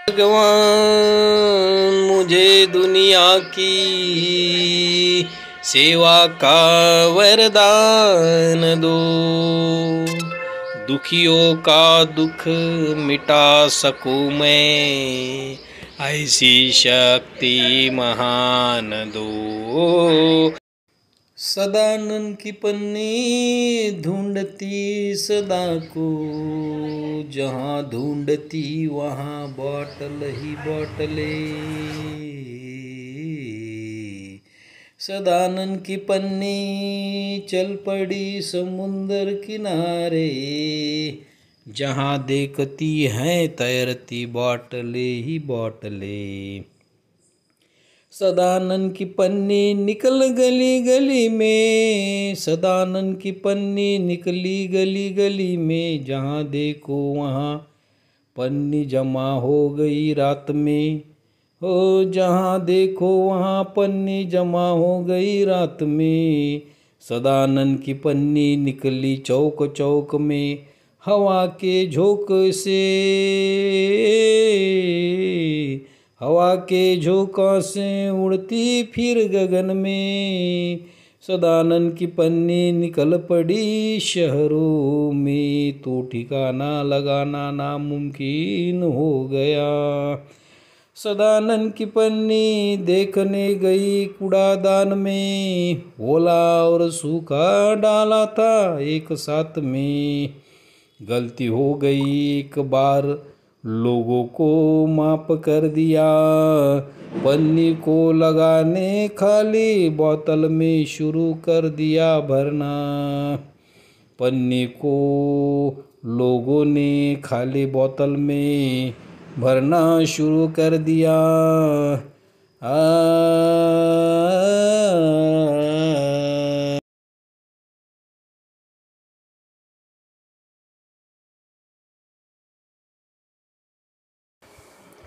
भगवान मुझे दुनिया की सेवा का वरदान दो, दुखियों का दुख मिटा सकूं मैं, ऐसी शक्ति महान दो। सदानंद की पन्नी ढूंढती सदा को, जहाँ ढूंढती वहाँ बॉटल ही बॉटले। सदानंद की पन्नी चल पड़ी समुंदर किनारे, जहाँ देखती हैं तैरती बॉटले ही बॉटले। सदानंद की पन्नी निकल गली गली में, सदानंद की पन्नी निकली गली गली में, जहाँ देखो वहाँ पन्नी जमा हो गई रात में। हो जहाँ देखो वहाँ पन्नी जमा हो गई रात में। सदानंद की पन्नी निकली चौक चौक में, हवा के झोंके से, हवा के झोंका से उड़ती फिर गगन में। सदानंद की पन्नी निकल पड़ी शहरों में, तो ठिकाना लगाना नामुमकिन हो गया। सदानंद की पन्नी देखने गई कूड़ादान में, ओला और सूखा डाला था एक साथ में। गलती हो गई एक बार, लोगों को माफ कर दिया, पन्नी को लगाने खाली बोतल में शुरू कर दिया भरना। पन्नी को लोगों ने खाली बोतल में भरना शुरू कर दिया।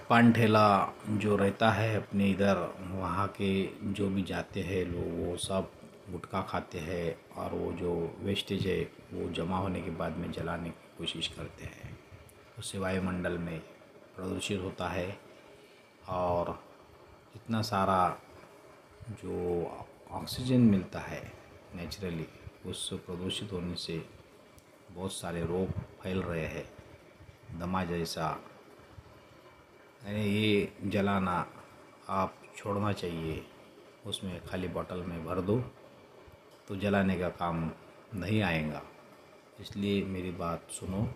पान ठेला जो रहता है अपने इधर, वहाँ के जो भी जाते हैं लोग वो सब गुटखा खाते हैं, और वो जो वेस्टेज है वो जमा होने के बाद में जलाने की कोशिश करते हैं। उससे वायुमंडल में प्रदूषित होता है, और इतना सारा जो ऑक्सीजन मिलता है नेचुरली, उस प्रदूषित होने से बहुत सारे रोग फैल रहे हैं, दमा जैसा। ये जलाना आप छोड़ना चाहिए, उसमें खाली बोतल में भर दो तो जलाने का काम नहीं आएगा। इसलिए मेरी बात सुनो,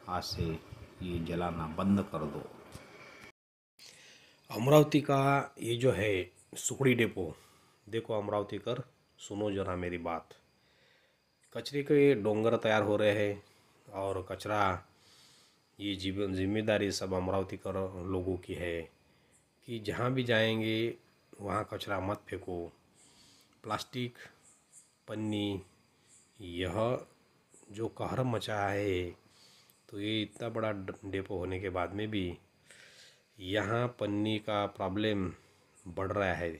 आज से ये जलाना बंद कर दो। अमरावती का ये जो है सुखड़ी डिपो, देखो अमरावती कर, सुनो जरा मेरी बात। कचरे के डोंगर तैयार हो रहे हैं, और कचरा ये जिम्मेदारी सब अमरावती कर लोगों की है कि जहाँ भी जाएंगे वहाँ कचरा मत फेंको। प्लास्टिक, पन्नी, यह जो कहर मचा है, तो ये इतना बड़ा डिपो होने के बाद में भी यहाँ पन्नी का प्रॉब्लम बढ़ रहा है।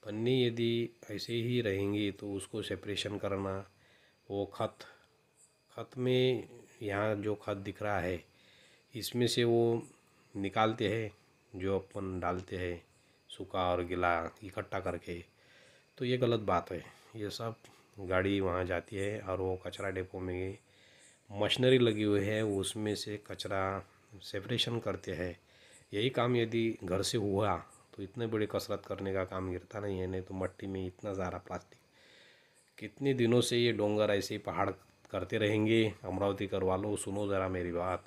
पन्नी यदि ऐसे ही रहेंगी तो उसको सेपरेशन करना, वो खत में यहाँ जो खत दिख रहा है इसमें से वो निकालते हैं, जो अपन डालते हैं सूखा और गीला इकट्ठा करके, तो ये गलत बात है। ये सब गाड़ी वहाँ जाती है और वो कचरा डिपो में मशीनरी लगी हुई है, उसमें से कचरा सेपरेशन करते हैं। यही काम यदि घर से हुआ तो इतने बड़ी कसरत करने का काम गिरता नहीं है। नहीं तो मट्टी में इतना सारा प्लास्टिक, कितने दिनों से ये डोंगर ऐसे ही पहाड़ करते रहेंगे। अमरावती कर वालों सुनो ज़रा मेरी बात,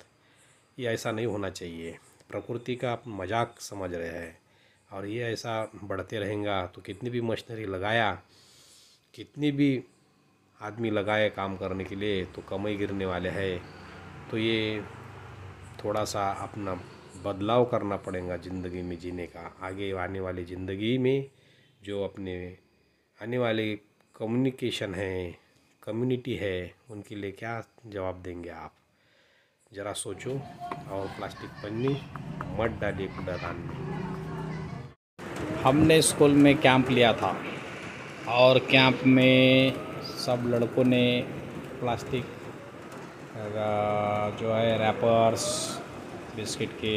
ये ऐसा नहीं होना चाहिए। प्रकृति का आप मजाक समझ रहे हैं, और ये ऐसा बढ़ते रहेगा तो कितनी भी मशीनरी लगाया, कितनी भी आदमी लगाए काम करने के लिए, तो कम ही गिरने वाले हैं। तो ये थोड़ा सा अपना बदलाव करना पड़ेगा ज़िंदगी में जीने का। आगे आने वाली ज़िंदगी में जो अपने आने वाले कम्युनिकेशन है, कम्युनिटी है, उनके लिए क्या जवाब देंगे आप? ज़रा सोचो, और प्लास्टिक पन्नी मत डालिए कूड़ादान में। हमने स्कूल में कैंप लिया था, और कैंप में सब लड़कों ने प्लास्टिक जो है रैपर्स बिस्किट के,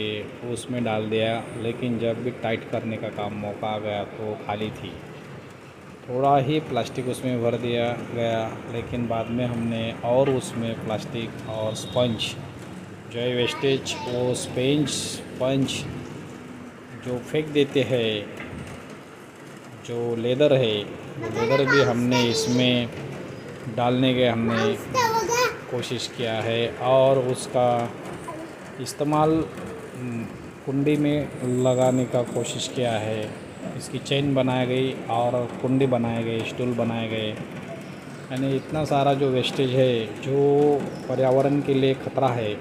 उसमें डाल दिया। लेकिन जब भी टाइट करने का काम मौका आ गया तो खाली थी। थोड़ा ही प्लास्टिक उसमें भर दिया गया, लेकिन बाद में हमने और उसमें प्लास्टिक और स्पंज जो है वेस्टेज, वो स्पंज जो फेंक देते हैं, जो लेदर है वो लेदर भी हमने इसमें डालने के हमने कोशिश किया है और उसका इस्तेमाल कुंडी में लगाने का कोशिश किया है। इसकी चेन बनाई गई और कुंडी बनाए गए, स्टूल बनाए गए। यानी इतना सारा जो वेस्टेज है जो पर्यावरण के लिए ख़तरा है,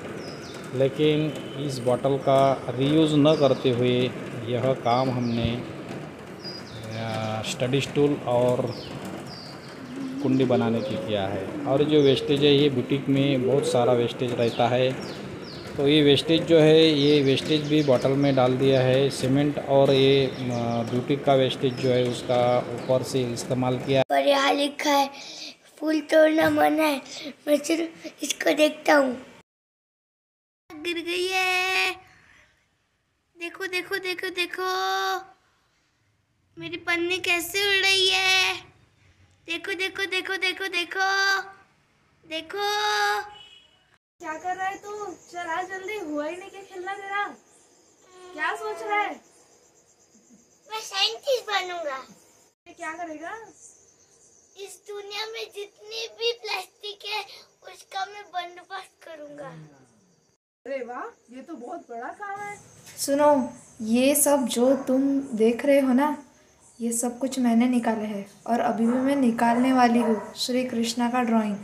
लेकिन इस बॉटल का रीयूज़ न करते हुए यह काम हमने स्टडी स्टूल और कुंडी बनाने की किया है। और जो वेस्टेज है, ये बुटीक में बहुत सारा वेस्टेज रहता है, तो ये वेस्टेज जो है, ये वेस्टेज भी बॉटल में डाल दिया है सीमेंट। और ये बुटीक का वेस्टेज जो है उसका ऊपर से इस्तेमाल किया। पर यहाँ लिखा है फूल तोड़ना मना है, मैं सिर्फ इसको देखता हूँ। गिर गई है, देखो देखो देखो देखो मेरी पन्नी कैसे उड़ रही है। देखो देखो देखो देखो देखो देखो। क्या कर रहा है तू? चल आ जल्दी, हुआ ही नहीं क्या खेलना तेरा? क्या सोच रहा है? मैं साइंटिस्ट बनूंगा। ये क्या करेगा? इस दुनिया में जितनी भी प्लास्टिक है उसका मैं बंदोबस्त करूंगा। अरे वाह, ये तो बहुत बड़ा काम है। सुनो, ये सब जो तुम देख रहे हो ना, ये सब कुछ मैंने निकाला है और अभी भी मैं निकालने वाली हूँ। श्री कृष्णा का ड्राइंग।